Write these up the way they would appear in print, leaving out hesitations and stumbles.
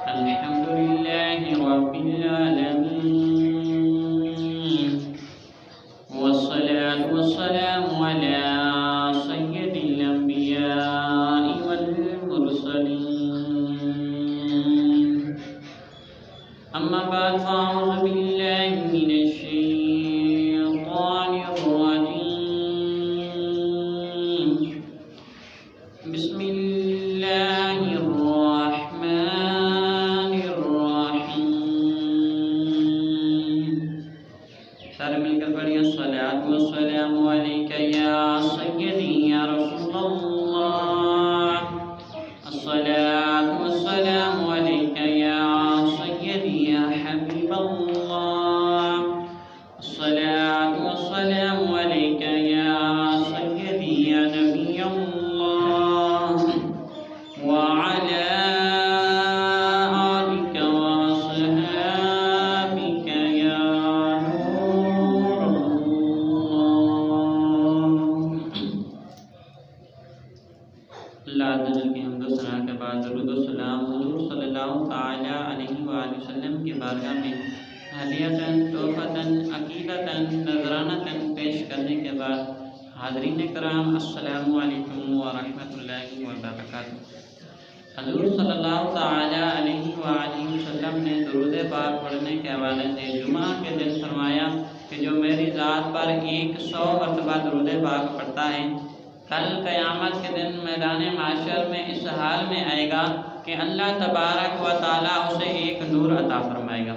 الحمد لله رب العالمين والصلاة والسلام على سيد الأنبياء والمرسلين أما بعد فأعوذ بالله من الشيطان الرجيم بسم الله الرحمن الرحيم سارے مل کر پڑھیے الصلاۃ والسلام علیک یا سیدی یا رسول اللہ الصلاۃ والسلام علیک یا سیدی یا حبیب اللہ الصلاۃ والسلام علیک یا سیدی یا نبی اللہ وعلى آلك وأصحابك يا نور اللہ تعالی کی حمد و ثنا کے بعد درود و سلام حضور صلی اللہ تعالی علیہ وآلہ وسلم کی بارگاہ میں ہدیۃً تحفۃً عقیدۃً نذرانۃً پیش کرنے کے بعد حاضرین کرام السلام علیکم ورحمۃ اللہ وبرکاتہ۔ حضور صلی اللہ تعالی علیہ وآلہ وسلم نے درود پاک پڑھنے کے حوالے سے جمعہ کے دن فرمایا کہ جو میری ذات پر 100 مرتبہ درود پاک پڑھتا ہے کل قیامت کے دن میدان محشر میں اس حال میں آئے گا کہ اللہ تبارک و تعالیٰ اسے ایک نور عطا فرمائے گا،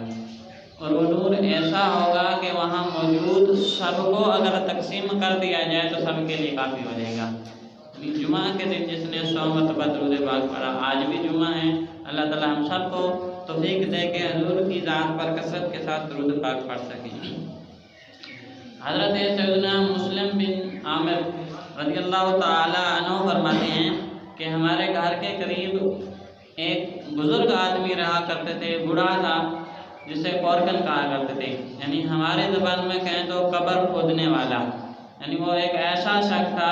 اور وہ نور ایسا ہوگا کہ وہاں موجود سب کو اگر تقسیم کر دیا جائے تو سب کے لیے کافی ہو جائے گا۔ جمعہ کے دن جس نے 100 مرتبہ درود پاک پڑھا، آج بھی جمعہ ہے، اللہ تعالیٰ ہم سب کو توفیق دے کہ حضور کی ذات پر کثرت کے ساتھ درود پاک پڑھ سکیں۔ حضرت سیدنا مسلم بن عامر رضی اللہ تعالی عنہ فرماتے ہیں کہ ہمارے گھر کے قریب ایک بزرگ آدمی رہا کرتے تھے، بوڑھا تھا، جسے کورکن کہا کرتے تھے، یعنی ہمارے زبان میں کہیں تو قبر کھودنے والا، یعنی وہ ایک ایسا شخص تھا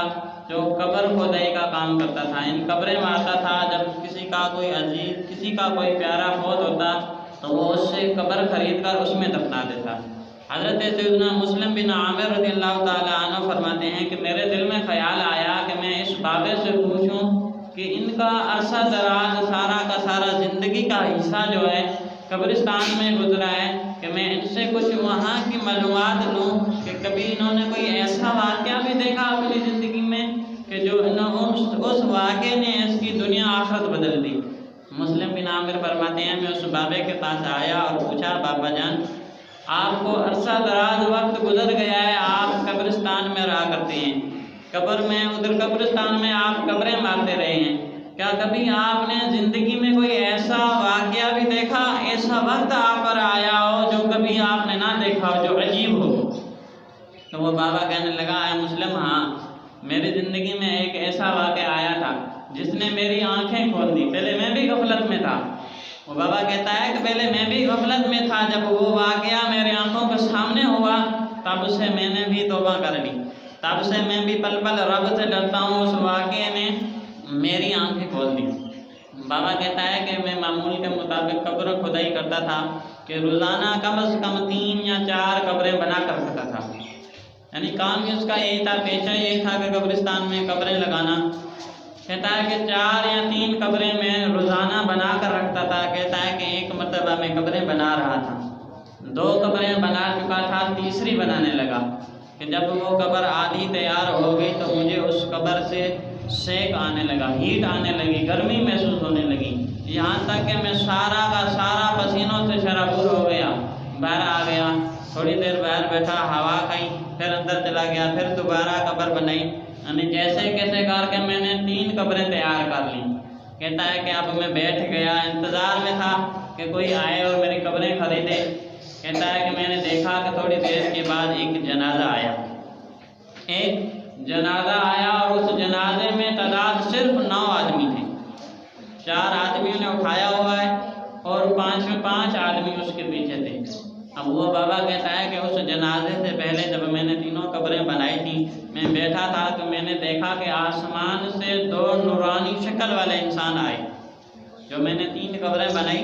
جو قبر کھودائی کا کام کرتا تھا، ان قبریں مارتا تھا۔ جب کسی کا کوئی عزیز، کسی کا کوئی پیارا فوت ہوتا تو وہ اس سے قبر خرید کر اس میں دفنا دیتا۔ حضرت سیدنا مسلم بن عامر رضی اللہ تعالی عنہ فرماتے ہیں کہ میرے دل میں خیال آیا کہ میں اس بابے سے پوچھوں کہ ان کا عرصہ دراز سارا کا سارا زندگی کا حصہ جو ہے قبرستان میں گزرا ہے، کہ میں ان سے کچھ وہاں کی معلومات لوں کہ کبھی انہوں نے کوئی ایسا واقعہ بھی دیکھا اپنی زندگی میں کہ جو اس واقعے نے اس کی دنیا آخرت بدل دی۔ مسلم بن عامر فرماتے ہیں میں اس بابے کے پاس آیا اور پوچھا، بابا جان آپ کو عرصہ دراز وقت گزر گیا ہے، آپ قبرستان میں رہا کرتے ہیں، قبر میں ادھر قبرستان میں آپ قبریں مارتے رہے ہیں، کیا کبھی آپ نے زندگی میں کوئی ایسا واقعہ بھی دیکھا، ایسا وقت آپ پر آیا ہو جو کبھی آپ نے نہ دیکھا ہو، جو عجیب ہو؟ تو وہ بابا کہنے لگا، اے مسلم، ہاں میری زندگی میں ایک ایسا واقعہ آیا تھا جس نے میری آنکھیں کھول دی۔ پہلے میں بھی غفلت میں تھا، وہ بابا کہتا ہے کہ پہلے میں بھی غفلت میں تھا، جب وہ واقعہ میری آنکھوں کے سامنے ہوا تب سے میں نے بھی توبہ کر لی، تب سے میں بھی پل پل رب سے ڈرتا ہوں، اس واقعے نے میری آنکھیں کھول دی۔ بابا کہتا ہے کہ میں معمول کے مطابق قبر کھدائی کرتا تھا کہ روزانہ کم از کم 3 یا 4 قبریں بنا کر رکھتا تھا، یعنی کام ہی اس کا یہی تھا، پیشہ یہی تھا کہ قبرستان میں قبریں لگانا۔ کہتا ہے کہ 4 یا 3 قبریں میں روزانہ بنا کر رکھتا تھا۔ کہتا ہے کہ ایک مرتبہ میں قبریں بنا رہا تھا، 2 قبریں بنا چکا تھا، تیسری بنانے لگا کہ جب وہ قبر آدھی تیار ہو گئی تو مجھے اس قبر سے سیک آنے لگا، ہیٹ آنے لگی، گرمی محسوس ہونے لگی، یہاں تک کہ میں سارا کا سارا پسینوں سے شرابور ہو گیا، باہر آ گیا، تھوڑی دیر باہر بیٹھا، ہوا کھائی، پھر اندر چلا گیا، پھر دوبارہ قبر بنائی، یعنی جیسے کیسے کر کے میں نے 3 قبریں تیار کر لیں۔ کہتا ہے کہ اب میں بیٹھ گیا، انتظار میں تھا کہ کوئی آئے اور میری قبریں خریدے۔ کہتا ہے کہ میں نے دیکھا کہ تھوڑی دیر کے بعد ایک جنازہ آیا، اور اس جنازے میں تعداد صرف 9 آدمی تھے، 4 آدمیوں نے اٹھایا ہوا ہے اور 5 آدمی اس کے پیچھے تھے۔ اب وہ بابا کہتا ہے کہ اس جنازے سے پہلے جب میں نے 3 قبریں بنائی تھیں، میں بیٹھا تھا تو میں نے دیکھا کہ آسمان سے 2 نورانی شکل والے انسان آئے۔ جو میں نے 3 قبریں بنائی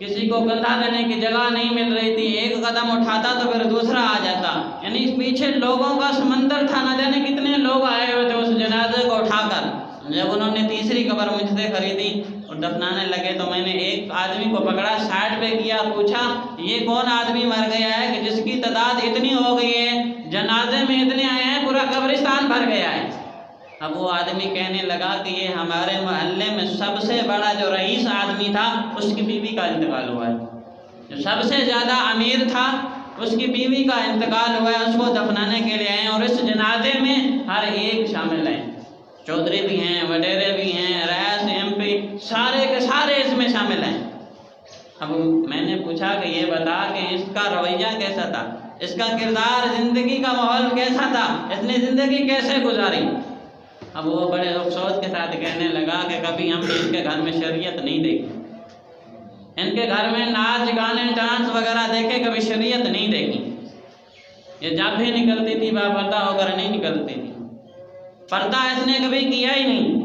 کسی کو کندھا دینے کی جگہ نہیں مل رہی تھی، ایک قدم اٹھاتا تو پھر دوسرا آ جاتا، یعنی پیچھے لوگوں کا سمندر تھا، نہ جانے کتنے لوگ آئے ہوئے تھے اس جنازے کو اٹھا کر۔ جب انہوں نے تیسری قبر مجھ سے خریدی اور دفنانے لگے تو میں نے ایک آدمی کو پکڑا، سائڈ پہ کیا، پوچھا یہ کون آدمی مر گیا ہے کہ جس کی تعداد اتنی ہو گئی ہے، جنازے میں اتنے آئے ہیں پورا قبرستان بھر گیا ہے۔ اب وہ آدمی کہنے لگا کہ یہ ہمارے محلے میں سب سے بڑا جو رئیس آدمی تھا اس کی بیوی کا انتقال ہوا ہے، جو سب سے زیادہ امیر تھا اس کی بیوی کا انتقال ہوا ہے، اس کو دفنانے کے لیے آئے ہیں اور اس جنازے میں ہر ایک شامل ہے، چودھری بھی ہیں، وڈیرے بھی ہیں، ریاست ایم پی سارے کے سارے اس میں شامل ہیں۔ اب میں نے پوچھا کہ یہ بتا کہ اس کا رویہ کیسا تھا، اس کا کردار، زندگی کا ماحول کیسا تھا، اس نے زندگی کیسے گزاری؟ اب وہ بڑے افسوس کے ساتھ کہنے لگا کہ کبھی ہم نے ان کے گھر میں شریعت نہیں دیکھی، ان کے گھر میں ناچ گانے ڈانس وغیرہ دیکھے، کبھی شریعت نہیں دیکھی۔ یہ جب بھی نکلتی تھی باپردہ ہو کر نہیں نکلتی تھی، پردہ اس نے کبھی کیا ہی نہیں،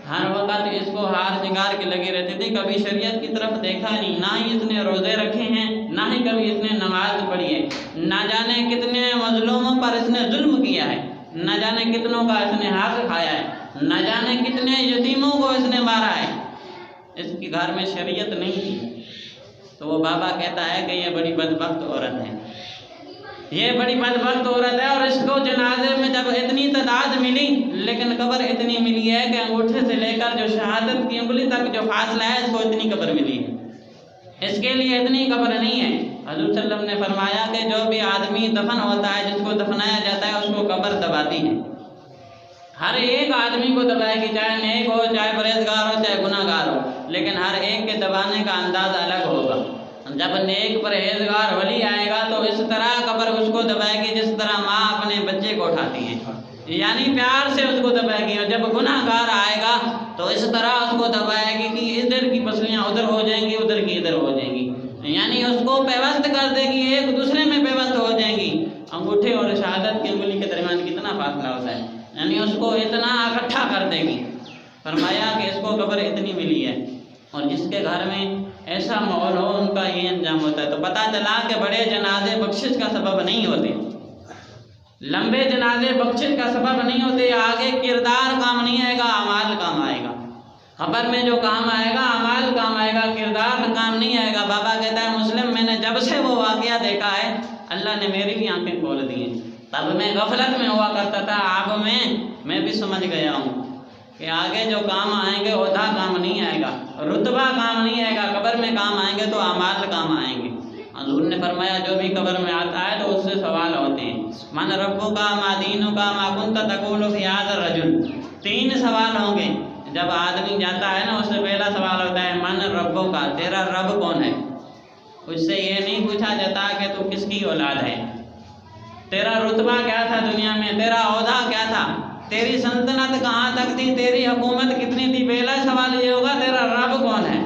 ہر وقت اس کو ہار سنگار کی لگی رہتی تھی، کبھی شریعت کی طرف دیکھا نہیں، نہ ہی اس نے روزے رکھے ہیں، نہ ہی کبھی اس نے نماز پڑھی ہے، نہ جانے کتنے مظلوموں پر اس نے ظلم کیا ہے، نہ جانے کتنوں کا اس نے حق کھایا ہے، نہ جانے کتنے یتیموں کو اس نے مارا ہے، اس کے گھر میں شریعت نہیں تھی۔ تو وہ بابا کہتا ہے کہ یہ بڑی بدبخت عورت ہے، یہ بڑی بدبخت عورت ہے، اور اس کو جنازے میں جب اتنی تعداد ملی لیکن قبر اتنی ملی ہے کہ انگوٹھے سے لے کر جو شہادت کی انگلی تک جو فاصلہ ہے اس کو اتنی قبر ملی ہے، اس کے لیے اتنی قبر نہیں ہے۔ حضور صلی اللہ علیہ وسلم نے فرمایا کہ جو بھی آدمی دفن ہوتا ہے، جس کو دفنایا جاتا ہے، اس کو قبر دباتی ہے، ہر ایک آدمی کو دبائے گی، چاہے نیک ہو، چاہے پرہیزگار ہو، چاہے گناہ گار ہو، لیکن ہر ایک کے دبانے کا انداز الگ ہوگا۔ جب نیک پرہیزگار ولی آئے گا تو اس طرح قبر اس کو دبائے گی جس طرح ماں اپنے بچے کو اٹھاتی ہے، یعنی پیار سے اس کو دبائے گی، اور جب گناہ گار آئے گا تو اس طرح اس کو دبائے گی کہ ادھر کی پسلیاں ادھر ہو جائیں گی، ادھر کی ادھر ہو جائیں گی، یعنی اس کو پیوست کر دے گی، ایک دوسرے میں پیوست ہو جائیں گی۔ انگوٹھے اور شہادت کی انگلی کے درمیان کتنا فاصلہ ہوتا ہے، یعنی اس کو اتنا اکٹھا کر دے گی۔ فرمایا کہ اس کو قبر اتنی ملی ہے، اور جس کے گھر میں ایسا ماحول ہو ان کا یہ انجام ہوتا ہے۔ تو پتہ چلا کہ بڑے جنازے بخشش کا سبب نہیں ہوتے، لمبے جنازے بخشش کا سبب نہیں ہوتے، آگے کردار کام نہیں آئے گا، اعمال کام آئے گا، خبر میں جو کام آئے گا اعمال کام آئے گا، کردار کام نہیں آئے گا۔ بابا کہتا ہے مسلم میں نے جب سے وہ واقعہ دیکھا ہے اللہ نے میری بھی آنکھیں کھول دی ہیں، تب میں غفلت میں ہوا کرتا تھا، اب میں بھی سمجھ گیا ہوں کہ آگے جو کام آئیں گے عہدہ کام نہیں آئے گا، رتبہ کام نہیں آئے گا، قبر میں کام آئیں گے تو اعمال کام آئیں گے۔ حضور نے فرمایا جو بھی قبر میں آتا ہے تو اس سے سوال ہوتے ہیں، من ربک ما دینک ما کنت تقول فی ھذا الرجل، 3 سوال ہوں گے۔ جب آدمی جاتا ہے نا اس سے پہلا سوال ہوتا ہے من ربک، تیرا رب کون ہے؟ اس سے یہ نہیں پوچھا جاتا کہ تو کس کی اولاد ہے، تیرا رتبہ کیا تھا دنیا میں، تیرا عہدہ کیا تھا، تیری سلطنت کہاں تک تھی، تیری حکومت کتنی تھی، پہلا سوال یہ ہوگا تیرا رب کون ہے۔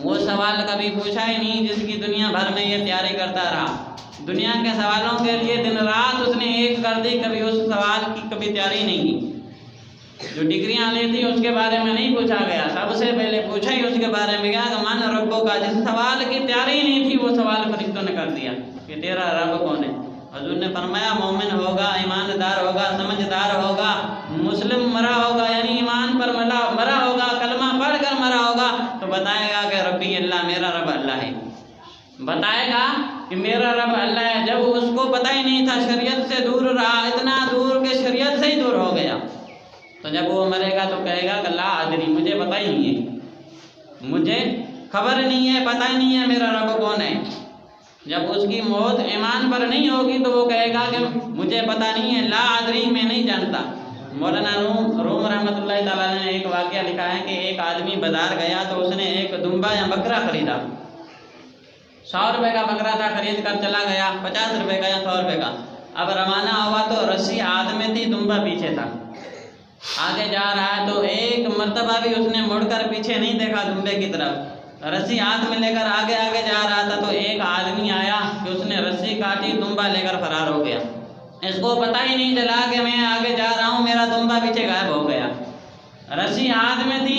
وہ سوال کبھی پوچھا ہی نہیں جس کی دنیا بھر میں یہ تیاری کرتا رہا، دنیا کے سوالوں کے لیے دن رات اس نے ایک کر دی، کبھی اس سوال کی کبھی تیاری نہیں کی۔ جو ڈگریاں لی تھی اس کے بارے میں نہیں پوچھا گیا، سب سے پہلے پوچھا ہی اس کے بارے میں گیا کہ من ربو کا، جس سوال کی تیاری نہیں تھی وہ سوال فرشتوں نے کر دیا کہ تیرا رب کون ہے۔ حضور نے فرمایا مومن ہوگا، ایماندار ہوگا، سمجھدار ہوگا، مسلم مرا ہوگا، یعنی ایمان پر مرا ہوگا، کلمہ پڑھ کر مرا ہوگا تو بتائے گا کہ ربی اللہ، میرا رب اللہ ہے، بتائے گا کہ میرا رب اللہ ہے۔ جب اس کو پتہ ہی نہیں تھا، شریعت سے دور رہا، اتنا دور کہ شریعت سے ہی دور ہو گیا، تو جب وہ مرے گا تو کہے گا کہ لا ادری، مجھے پتہ ہی نہیں ہے، مجھے خبر نہیں ہے، پتہ ہی نہیں ہے میرا رب کون ہے۔ جب اس کی موت ایمان پر نہیں ہوگی تو وہ کہے گا کہ مجھے پتہ نہیں ہے، لا ادری، میں نہیں جانتا۔ مولانا روم رحمۃ اللہ تعالیٰ نے ایک واقعہ لکھا ہے کہ ایک آدمی بازار گیا تو اس نے ایک دمبا یا بکرا خریدا، 100 روپے کا بکرا تھا، خرید کر چلا گیا، 50 روپے کا یا 100 روپے کا۔ اب روانہ ہوا تو رسی ہاتھ میں تھی، دمبا پیچھے تھا، آگے جا رہا ہے تو ایک مرتبہ بھی اس نے مڑ کر پیچھے نہیں دیکھا دمبے کی طرف، رسی ہاتھ میں لے کر آگے آگے جا رہا تھا تو ایک آدمی آیا کہ اس نے رسی کاٹی، دمبا لے کر فرار ہو گیا۔ اس کو پتہ ہی نہیں چلا کہ میں آگے جا رہا ہوں، میرا دمبا پیچھے غائب ہو گیا، رسی ہاتھ میں تھی،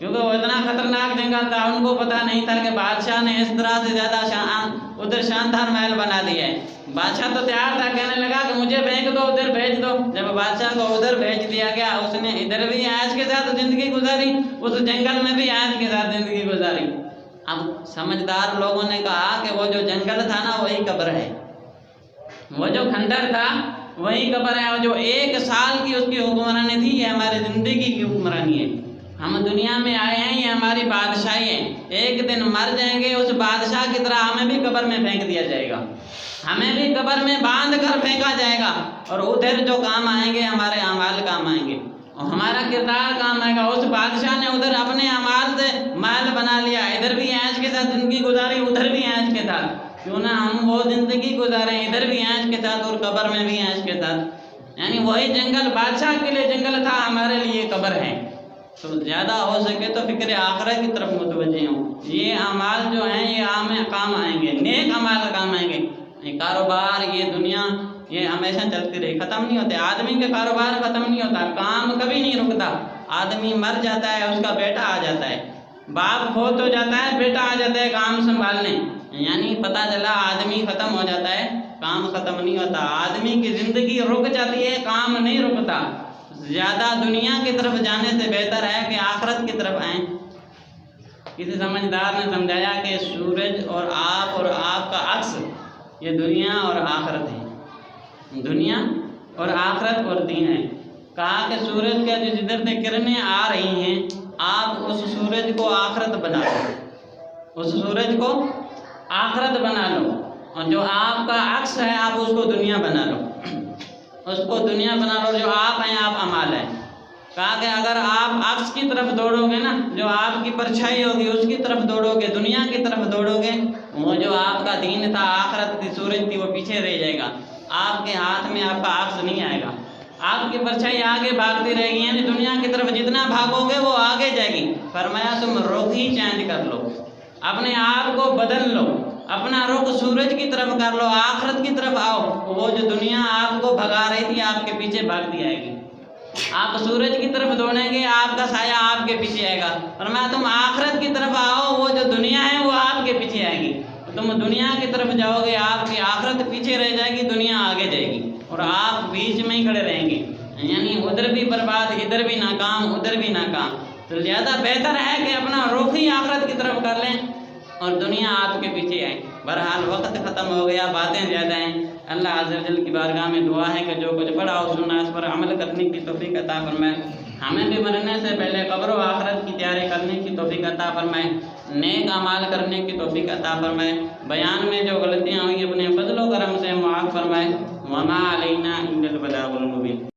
کیونکہ وہ اتنا خطرناک جنگل تھا، ان کو پتہ نہیں تھا کہ بادشاہ نے اس طرح سے زیادہ ادھر شاندار محل بنا دیا ہے۔ بادشاہ تو تیار تھا، کہنے لگا کہ مجھے پھینک دو، ادھر بھیج دو۔ جب بادشاہ کو ادھر بھیج دیا گیا، اس نے ادھر بھی عیش کے ساتھ زندگی گزاری، اس جنگل میں بھی عیش کے ساتھ زندگی گزاری۔ اب سمجھدار لوگوں نے کہا کہ وہ جو جنگل تھا نا وہی قبر ہے، وہ جو کھنڈر تھا وہی قبر ہے، اور جو 1 سال کی اس کی حکمرانی تھی یہ ہماری زندگی کی حکمرانی ہے۔ ہم دنیا میں آئے ہیں، یہ ہماری بادشاہی ہے، ایک دن مر جائیں گے، اس بادشاہ کی طرح ہمیں بھی قبر میں پھینک دیا جائے گا، ہمیں بھی قبر میں باندھ کر پھینکا جائے گا، اور ادھر جو کام آئیں گے ہمارے اعمال کام آئیں گے اور ہمارا کردار کام آئے گا۔ اس بادشاہ نے ادھر اپنے اعمال سے محل بنا لیا، ادھر بھی عیش کے ساتھ زندگی گزاری، ادھر بھی عیش کے ساتھ، کیوں نہ ہم وہ زندگی گزاریں، ادھر بھی عیش کے ساتھ اور قبر میں بھی عیش کے ساتھ۔ یعنی وہی جنگل بادشاہ کے لیے جنگل تھا، ہمارے لیے قبر ہے۔ تو زیادہ ہو سکے تو فکر آخرت کی طرف متوجہ ہوں۔ یہ اعمال جو ہیں یہ کام آئیں گے، نیک اعمال کام آئیں گے۔ یہ کاروبار، یہ دنیا، یہ ہمیشہ چلتی رہی، ختم نہیں ہوتے۔ آدمی کے کاروبار ختم نہیں ہوتا، کام کبھی نہیں رکتا۔ آدمی مر جاتا ہے، اس کا بیٹا آ جاتا ہے، باپ فوت ہو جاتا ہے، بیٹا آ جاتا ہے کام سنبھالنے۔ یعنی پتہ چلا آدمی ختم ہو جاتا ہے، کام ختم نہیں ہوتا۔ آدمی کی زندگی رک جاتی ہے، کام نہیں رکتا۔ زیادہ دنیا کی طرف جانے سے بہتر ہے کہ آخرت کی طرف آئیں۔ کسی سمجھدار نے سمجھایا کہ سورج اور آپ کا عکس یہ دنیا اور آخرت ہے، دنیا اور آخرت اور دین ہے۔ کہا کہ سورج کا جو جدھر سے کرنیں آ رہی ہیں، آپ اس سورج کو آخرت بنا لو، اس سورج کو آخرت بنا لو، اور جو آپ کا عکس ہے آپ اس کو دنیا بنا لو، اس کو دنیا بنا لو۔ جو آپ ہیں آپ اعمال ہیں۔ کہا کہ اگر آپ عکس کی طرف دوڑو گے نا، جو آپ کی پرچھائی ہوگی اس کی طرف دوڑو گے، دنیا کی طرف دوڑو گے، وہ جو آپ کا دین تھا، آخرت کی سورج تھی، وہ پیچھے رہ جائے گا، آپ کے ہاتھ میں آپ کا عکس نہیں آئے گا، آپ کی پرچھائی آگے بھاگتی رہے گی۔ یعنی دنیا کی طرف جتنا بھاگو گے وہ آگے جائے گی۔ فرمایا تم رخ ہی چینج کر لو، اپنے آپ کو بدل لو، اپنا رخ سورج کی طرف کر لو، آخرت کی طرف آؤ۔ وہ جو دنیا آپ کو بھگا رہی تھی آپ کے پیچھے بھاگتی آئے گی، آپ سورج کی طرف دوڑیں گے، آپ کا سایہ آپ کے پیچھے آئے گا۔ فرمایا تم آخرت کی طرف آؤ، وہ جو دنیا ہے وہ آپ کے پیچھے آئے گی۔ تم دنیا کی طرف جاؤ گے، آپ کی آخرت پیچھے رہ جائے گی، دنیا آگے جائے گی، اور آپ بیچ میں ہی کھڑے رہیں گے۔ یعنی ادھر بھی برباد، ادھر بھی ناکام، ادھر بھی ناکام۔ تو زیادہ بہتر ہے کہ اپنا رخ ہی آخرت کی طرف کر لیں اور دنیا آپ کے پیچھے آئے۔ بہرحال وقت ختم ہو گیا، باتیں زیادہ ہیں۔ اللہ عز و جل کی بارگاہ میں دعا ہے کہ جو کچھ پڑھا ہو سنا اس پر عمل کرنے کی توفیق عطا فرمائے۔ ہمیں بھی مرنے سے پہلے قبر و آخرت کی تیاری کرنے کی توفیق عطا فرمائے، نیک اعمال کرنے کی توفیق عطا فرمائے۔ بیان میں جو غلطیاں ہوئی اپنے فضل و کرم سے معاف فرمائے۔ وما علینا الا البلاغ المبین۔